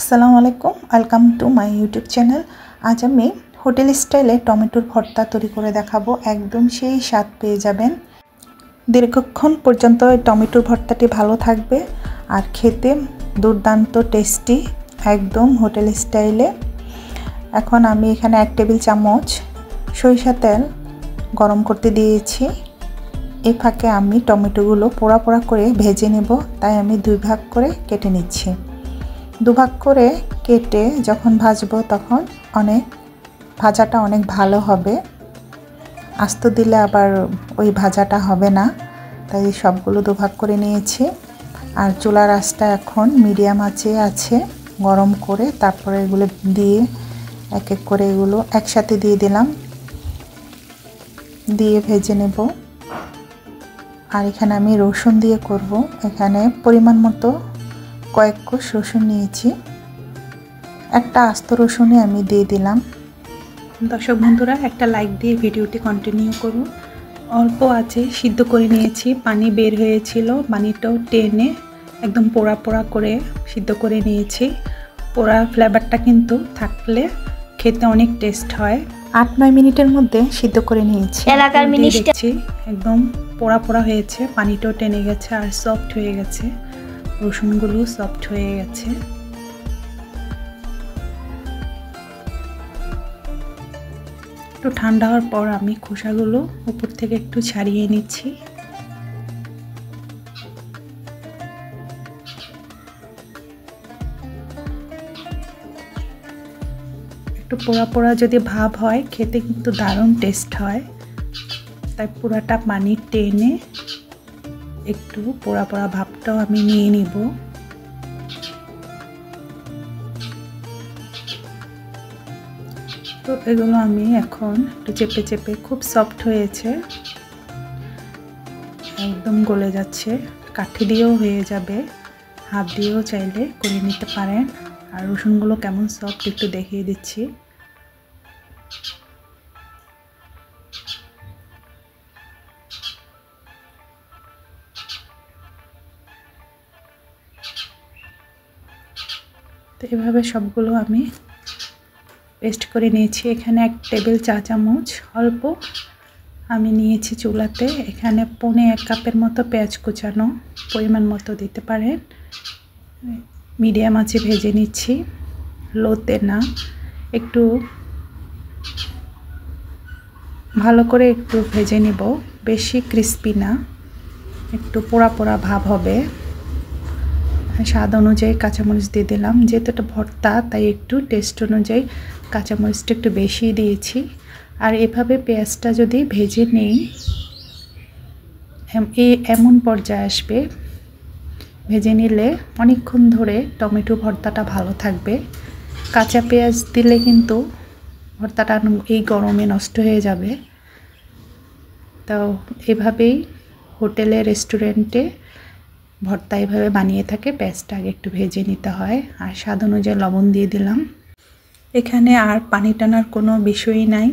আসসালামু আলাইকুম, welcome to my YouTube channel. আজ আমি হোটেল স্টাইলে টমেটোর ভর্তা তৈরি করে দেখাবো। একদম সেই স্বাদ পেয়ে যাবেন। দীর্ঘক্ষণ পর্যন্ত এই টমেটোর ভর্তাটি ভালো থাকবে আর খেতে দুর্দান্ত টেস্টি, একদম হোটেল স্টাইলে। এখন আমি এখানে 1 টেবিল চামচ সরিষা তেল গরম করতে দিয়েছি। এই ফাঁকে আমি টমেটোগুলো পোড়া পোড়া করে ভেজে নেব, তাই আমি 2 ভাগ করে কেটে নিচ্ছি। 2 ভাগ করে কেটে যখন ভাজবো তখন ভাজাটা অনেক ভালো হবে। আস্ত দিলে আবার ওই ভাজাটা হবে না, তাই সবগুলো 2 ভাগ করে নিয়েছি। আর চুলার আঁচটা এখন মিডিয়াম আঁচে আছে, গরম করে তারপরে এগুলো দিয়ে এক এক করে এগুলো একসাথে দিয়ে দিলাম, দিয়ে ভেজে নেব। আর এখানে আমি রসুন দিয়ে করব। এখানে পরিমাণ মতো কয়েক কোষ রসুন নিয়েছি, একটা আস্ত রসুনই আমি দিয়ে দিলাম। দর্শক বন্ধুরা, একটা লাইক দিয়ে ভিডিওটি কন্টিনিউ করুন। অল্প আছে সিদ্ধ করে নিয়েছি, পানি বের হয়েছিল, পানিটাও টেনে একদম পোড়া পোড়া করে সিদ্ধ করে নিয়েছি। পোড়া ফ্লেভারটা কিন্তু থাকলে খেতে অনেক টেস্ট হয়। 8-9 মিনিটের মধ্যে সিদ্ধ করে নিয়েছি। এলাকার মিষ্টি একদম পোড়া পোড়া হয়েছে, পানিটাও টেনে গেছে আর সফট হয়ে গেছে, রসুনগুলো সফট হয়ে গেছে। একটু ঠান্ডা হওয়ার পর আমি খোসাগুলো উপর থেকে একটু ছাড়িয়ে নিচ্ছি। একটু পোড়া পোড়া যদি ভাব হয় খেতে কিন্তু দারুণ টেস্ট হয়, তাই পুরাটা পানি টেনে একটু পোড়া পোড়া ভাবটাও আমি নিয়ে নিব। তো এগুলো আমি এখন একটু চেপে চেপে, খুব সফট হয়েছে, একদম গলে যাচ্ছে, কাঠি দিয়েও হয়ে যাবে, হাত দিয়েও চাইলে করে নিতে পারেন। আর রসুনগুলো কেমন সফট একটু দেখিয়ে দিচ্ছি। তো এভাবে সবগুলো আমি পেস্ট করে নিয়েছি। এখানে 1 টেবিল চা চামচ অল্প আমি নিয়েছি চুলাতে। এখানে 1.25 কাপের মতো পেঁয়াজ কুচানো, পরিমাণ মতো দিতে পারেন। মিডিয়াম আঁচে ভেজে নিচ্ছি, লোতে না, একটু ভালো করে একটু ভেজে নিব, বেশি ক্রিস্পি না, একটু পোড়া পোড়া ভাব হবে। স্বাদ অনুযায়ী কাঁচামরিচ দিয়ে দিলাম, যেহেতু এটা ভর্তা তাই একটু টেস্ট অনুযায়ী কাঁচামরিচটা একটু বেশি দিয়েছি। আর এভাবে পেঁয়াজটা যদি ভেজে নেই, এমন পর্যায়ে আসবে, ভেজে নিলে অনেকক্ষণ ধরে টমেটো ভর্তাটা ভালো থাকবে। কাঁচা পেঁয়াজ দিলে কিন্তু ভর্তাটা এই গরমে নষ্ট হয়ে যাবে। তো এভাবেই হোটেলে রেস্টুরেন্টে ভর্তা এভাবে বানিয়ে থাকে। পেঁয়াজটা আগে একটু ভেজে নিতে হয়। আর স্বাদ অনুযায়ী লবণ দিয়ে দিলাম। এখানে আর পানি টানার কোনো বিষয়ই নাই,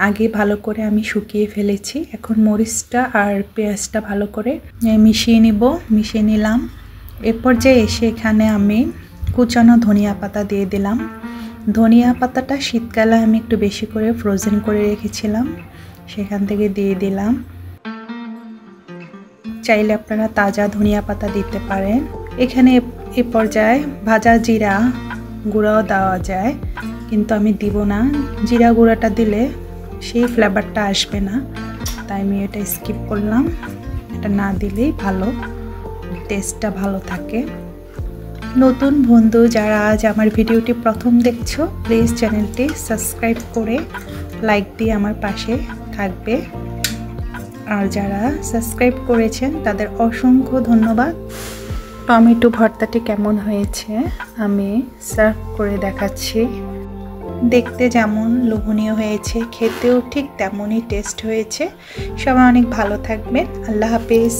আগে ভালো করে আমি শুকিয়ে ফেলেছি। এখন মরিচটা আর পেঁয়াজটা ভালো করে মিশিয়ে নিলাম। এরপর যে এসে এখানে আমি কুচানো ধনিয়া পাতা দিয়ে দিলাম। ধনিয়া পাতাটা শীতকালে আমি একটু বেশি করে ফ্রোজেন করে রেখেছিলাম, সেখান থেকে দিয়ে দিলাম। চাইলে আপনারা তাজা ধনিয়া পাতা দিতে পারেন। এখানে এ পর্যায়ে ভাজা জিরা গুঁড়াও দেওয়া যায়, কিন্তু আমি দিব না। জিরা গুঁড়াটা দিলে সেই ফ্লেভারটা আসবে না, তাই আমি এটা স্কিপ করলাম। এটা না দিলেই ভালো, টেস্টটা ভালো থাকে। নতুন বন্ধু যারা আজ আমার ভিডিওটি প্রথম দেখছো, প্লিজ চ্যানেলটি সাবস্ক্রাইব করে লাইক দিয়ে আমার পাশে থাকবে। আর যারা সাবস্ক্রাইব করেছেন তাদের অসংখ্য ধন্যবাদ। টমেটো ভর্তাটি কেমন হয়েছে আমি সার্ভ করে দেখাচ্ছি। দেখতে যেমন লোভনীয় হয়েছে, খেতেও ঠিক তেমনই টেস্ট হয়েছে। সবাই অনেক ভালো থাকবেন। আল্লাহ হাফেজ।